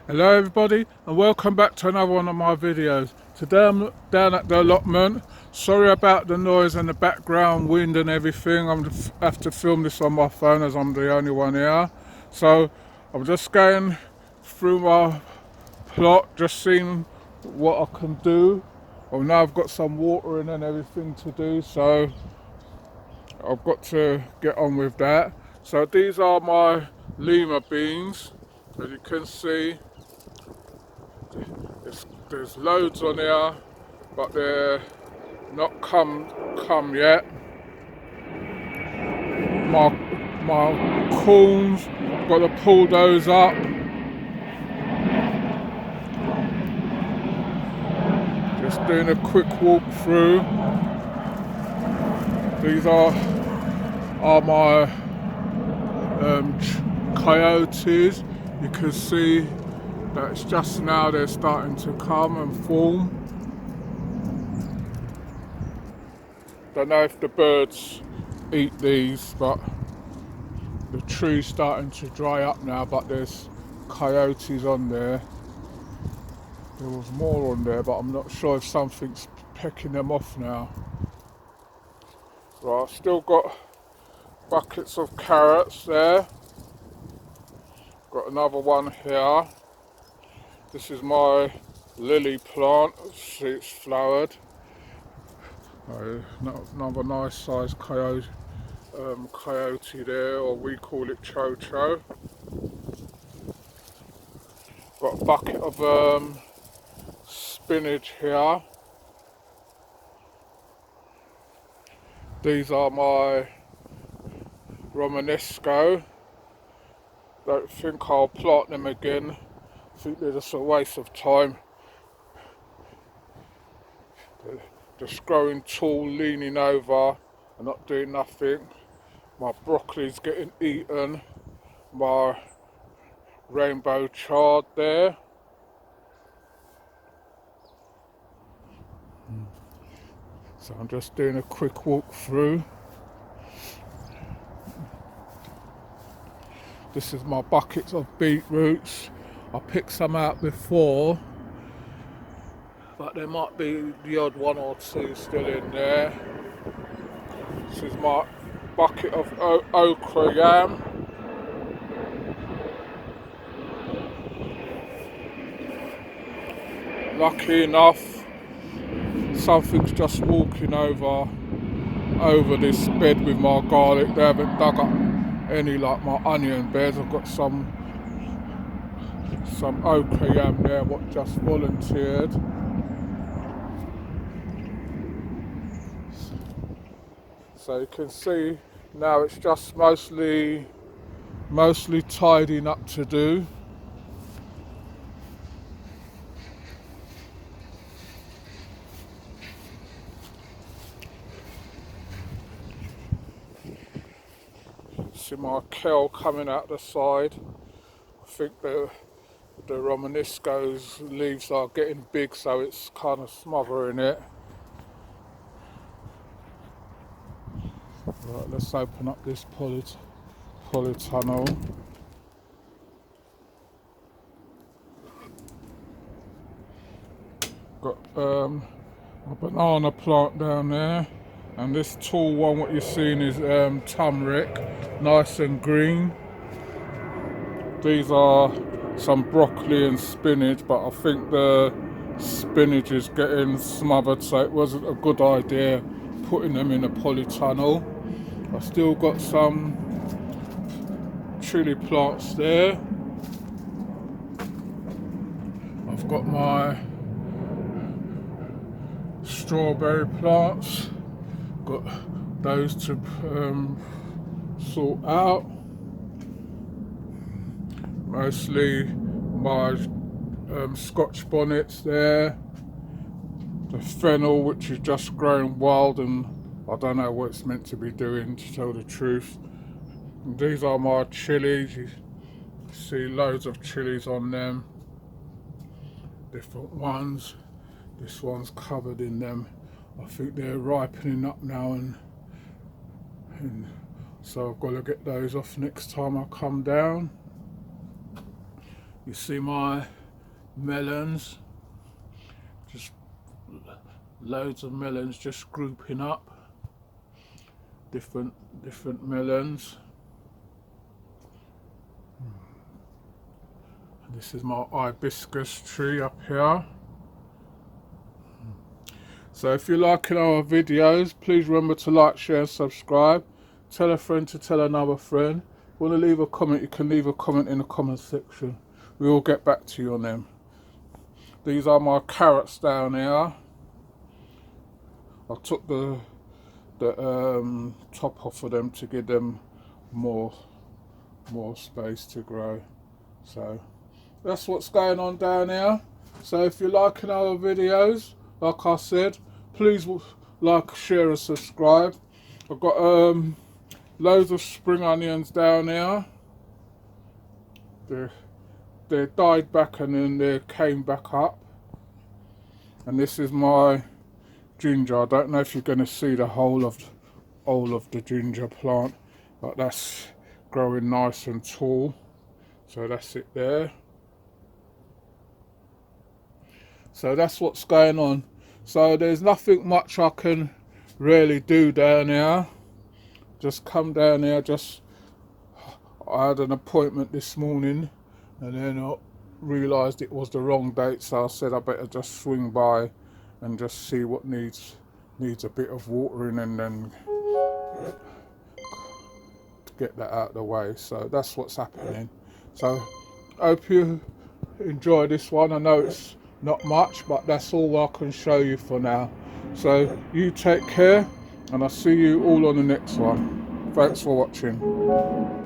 Hello everybody and welcome back to another one of my videos. Today I'm down at the allotment. Sorry about the noise and the background wind and everything. I'm have to film this on my phone as I'm the only one here. So I'm just going through my plot, just seeing what I can do. Well, now I've got some watering and everything to do, so I've got to get on with that. So these are my lima beans, as you can see. There's loads on here, but they're not come yet. My corns, got to pull those up. Just doing a quick walk through. These are my coyotes. You can see that it's just now they're starting to come and form. Don't know if the birds eat these, but the tree's starting to dry up now, but there's coyotes on there. There was more on there, but I'm not sure if something's pecking them off now. Right, I've still got buckets of carrots there. Got another one here. This is my lily plant. See, it's flowered. Another nice sized coyote there, or we call it cho-cho. Got a bucket of spinach here. These are my Romanesco. Don't think I'll plant them again. I think they're just a waste of time. They're just growing tall, leaning over and not doing nothing. My broccoli's getting eaten. My rainbow chard there. So I'm just doing a quick walk through. This is my buckets of beetroots. I picked some out before, but there might be the odd one or two still in there. This is my bucket of okra yam. Lucky enough, something's just walking over this bed with my garlic. They haven't dug up any like my onion beds. I've got some okra yam there what just volunteered. So you can see now it's just mostly tidying up to do. See my kale coming out the side. I think the Romanesco's leaves are getting big, so it's kind of smothering it. Right, let's open up this polytunnel. Got a banana plant down there, and this tall one what you're seeing is turmeric, nice and green. These are some broccoli and spinach, but I think the spinach is getting smothered, so it wasn't a good idea putting them in a polytunnel. I still got some chili plants there. I've got my strawberry plants. Got those to sort out. Mostly my Scotch bonnets there. The fennel, which is just growing wild, and I don't know what it's meant to be doing, to tell the truth. And these are my chilies. You see loads of chilies on them. Different ones. This one's covered in them. I think they're ripening up now, and so I've got to get those off next time I come down. You see my melons, just loads of melons just grouping up, different melons. This is my hibiscus tree up here. So if you're liking our videos, please remember to like, share and subscribe. Tell a friend to tell another friend. If you want to leave a comment, you can leave a comment in the comment section. We will get back to you on them. These are my carrots down here. I took the top off of them to give them more space to grow. So that's what's going on down here. So if you're liking our videos, like I said, please like, share and subscribe. I've got loads of spring onions down here. They died back and then they came back up. And this is my ginger. I don't know if you're going to see the whole of the ginger plant, but that's growing nice and tall. So that's it there. So that's what's going on. So there's nothing much I can really do down here. Just come down here. I had an appointment this morning, and then I realised it was the wrong date. So I said I better just swing by and just see what needs a bit of watering, and then get that out of the way. So that's what's happening. So I hope you enjoy this one. I know it's not much, but that's all I can show you for now. So you take care, and I'll see you all on the next one. Thanks for watching.